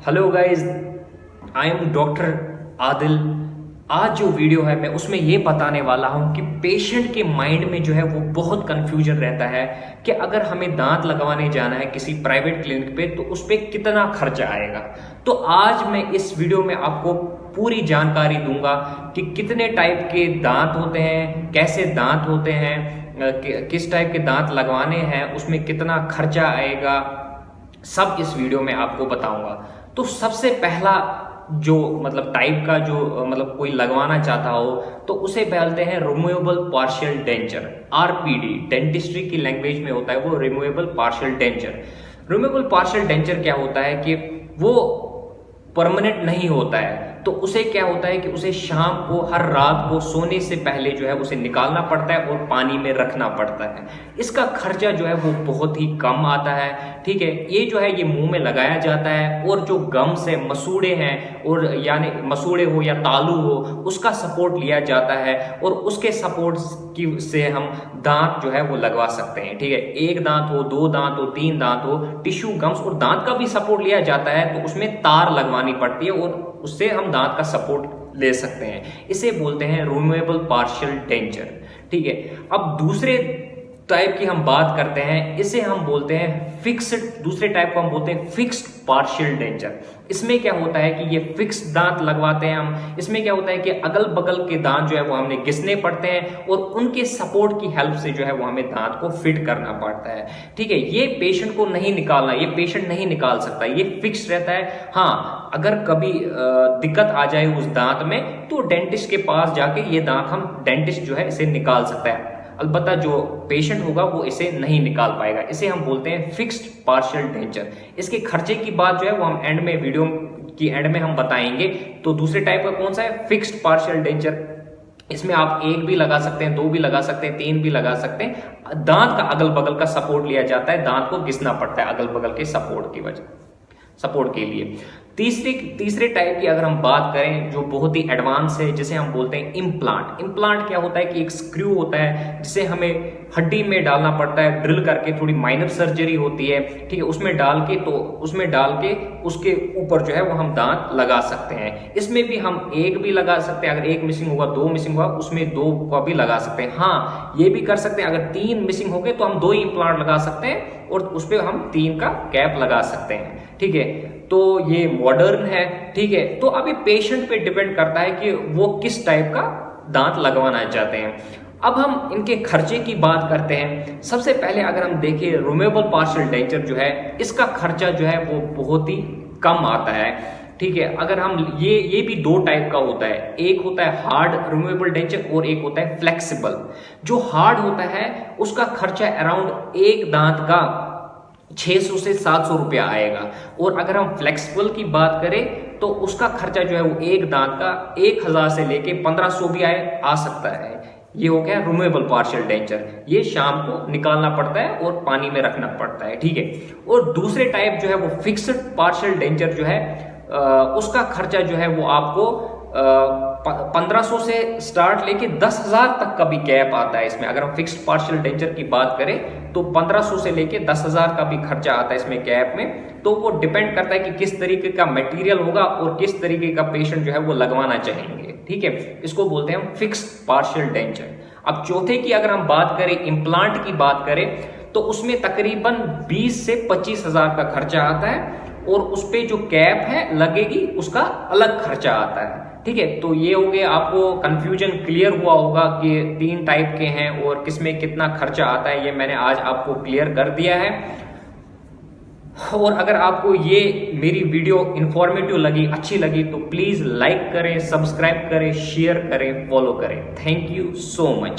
Hello guys, I am doctor Adil. आज जो video है मैं उसमें ये बताने वाला हूँ कि पेशेंट के माइंड में जो है वो बहुत कंफ्यूजन रहता है कि अगर हमें दांत लगवाने जाना है किसी प्राइवेट क्लिनिक पे तो उस पर कितना खर्चा आएगा। तो आज मैं इस वीडियो में आपको पूरी जानकारी दूंगा कि कितने टाइप के दांत होते हैं, कैसे दांत होते हैं, किस टाइप के दांत लगवाने हैं, उसमें कितना खर्चा आएगा, सब इस वीडियो में आपको बताऊंगा। तो सबसे पहला जो टाइप का जो कोई लगवाना चाहता हो तो उसे बोलते हैं removable partial denture, RPD. Dentistry की लैंग्वेज में होता है वो removable partial denture. Removable partial denture क्या होता है कि वो परमानेंट नहीं होता है, तो उसे क्या होता है कि उसे शाम को हर रात को सोने से पहले जो है उसे निकालना पड़ता है और पानी में रखना पड़ता है। इसका खर्चा जो है वो बहुत ही कम आता है। ठीक है, ये जो है ये मुंह में लगाया जाता है और जो गम्स है, मसूड़े हैं, और यानी मसूड़े हो या तालू हो, उसका सपोर्ट लिया जाता है और उसके सपोर्ट की से हम दांत जो है वो लगवा सकते हैं। ठीक है, एक दांत हो, दो दांत हो, तीन दांत हो, टिश्यू गम्स और दांत का भी सपोर्ट लिया जाता है, तो उसमें तार लगवानी पड़ती है और उससे हम दांत का सपोर्ट ले सकते हैं। इसे बोलते हैं रिमूवेबल पार्शियल डेंचर। ठीक है, अब दूसरे टाइप की हम बात करते हैं, इसे हम बोलते हैं फिक्स्ड। दूसरे टाइप को हम बोलते हैं फिक्स्ड पार्शियल डेंचर। इसमें क्या होता है कि ये फिक्स्ड दांत लगवाते हैं हम। इसमें क्या होता है कि अगल बगल के दांत जो है वो हमें घिसने पड़ते हैं और उनके सपोर्ट की हेल्प से जो है वो हमें दांत को फिट करना पड़ता है। ठीक है, ये पेशेंट को नहीं निकालना, ये पेशेंट नहीं निकाल सकता, ये फिक्स रहता है। हाँ, अगर कभी दिक्कत आ जाए उस दांत में तो डेंटिस्ट के पास जाके ये दांत हम डेंटिस्ट जो है इसे निकाल सकता है। अलबत्ता जो पेशेंट होगा वो इसे नहीं निकाल पाएगा। इसे हम बोलते हैं फिक्स्ड पार्शियल डेंचर। इसके खर्चे की बात जो है वो हम एंड में, वीडियो की एंड में हम बताएंगे। तो दूसरे टाइप का कौन सा है? Fixed partial denture. इसमें आप एक भी लगा सकते हैं, दो भी लगा सकते हैं, तीन भी लगा सकते हैं। दांत का अगल बगल का सपोर्ट लिया जाता है, दांत को घिसना पड़ता है अगल बगल के सपोर्ट के लिए। तीसरे टाइप की अगर हम बात करें जो बहुत ही एडवांस है, जिसे हम बोलते हैं इम्प्लांट। इम्प्लांट क्या होता है कि एक स्क्रू होता है जिसे हमें हड्डी में डालना पड़ता है, ड्रिल करके, थोड़ी माइनर सर्जरी होती है। ठीक है, उसमें डाल के उसके ऊपर जो है वो हम दांत लगा सकते हैं। इसमें भी हम एक भी लगा सकते हैं, अगर एक मिसिंग होगा, दो मिसिंग होगा, उसमें दो का भी लगा सकते हैं। हाँ, ये भी कर सकते हैं, अगर तीन मिसिंग हो गए तो हम दो ही इम्प्लांट लगा सकते हैं और उस पर हम तीन का कैप लगा सकते हैं। ठीक है, तो ये मॉडर्न है। ठीक है, तो अभी पेशेंट पे डिपेंड करता है कि वो किस टाइप का दांत लगवाना चाहते हैं। अब हम इनके खर्चे की बात करते हैं। सबसे पहले अगर हम देखें रिमूवेबल पार्शियल डेंचर जो है, इसका खर्चा जो है वो बहुत ही कम आता है। ठीक है, अगर हम ये भी दो टाइप का होता है, एक होता है हार्ड रिमूवेबल डेंचर और एक होता है फ्लेक्सिबल। जो हार्ड होता है उसका खर्चा अराउंड एक दांत का 600 से 700 रुपया आएगा, और अगर हम फ्लेक्सिबल की बात करें तो उसका खर्चा जो है वो एक दांत का 1000 से लेके 1500 भी आ सकता है। ये हो गया रिमूवेबल पार्शियल डेंचर। ये शाम को निकालना पड़ता है और पानी में रखना पड़ता है। ठीक है, और दूसरे टाइप जो है वो फिक्स्ड पार्शियल डेंचर जो है, उसका खर्चा जो है वो आपको 1500 से स्टार्ट लेके 10,000 तक का भी कैप आता है इसमें। अगर हम फिक्स्ड पार्शियल डेंचर की बात करें तो 1500 से लेके 10,000 का भी खर्चा आता है इसमें कैप में। तो वो डिपेंड करता है कि किस तरीके का मटेरियल होगा और किस तरीके का पेशेंट जो है वो लगवाना चाहेंगे। ठीक है, इसको बोलते हैं हम फिक्स्ड पार्शियल डेंचर। अब चौथे की अगर हम बात करें, इम्प्लांट की बात करें, तो उसमें तकरीबन 20 से 25,000 का खर्चा आता है और उस पे जो कैप है लगेगी उसका अलग खर्चा आता है। ठीक है, तो ये हो गया, आपको कंफ्यूजन क्लियर हुआ होगा कि तीन टाइप के हैं और किसमें कितना खर्चा आता है। ये मैंने आज आपको क्लियर कर दिया है। और अगर आपको ये मेरी वीडियो इंफॉर्मेटिव लगी, अच्छी लगी, तो प्लीज लाइक करें, सब्सक्राइब करें, शेयर करें, फॉलो करें। Thank you so much.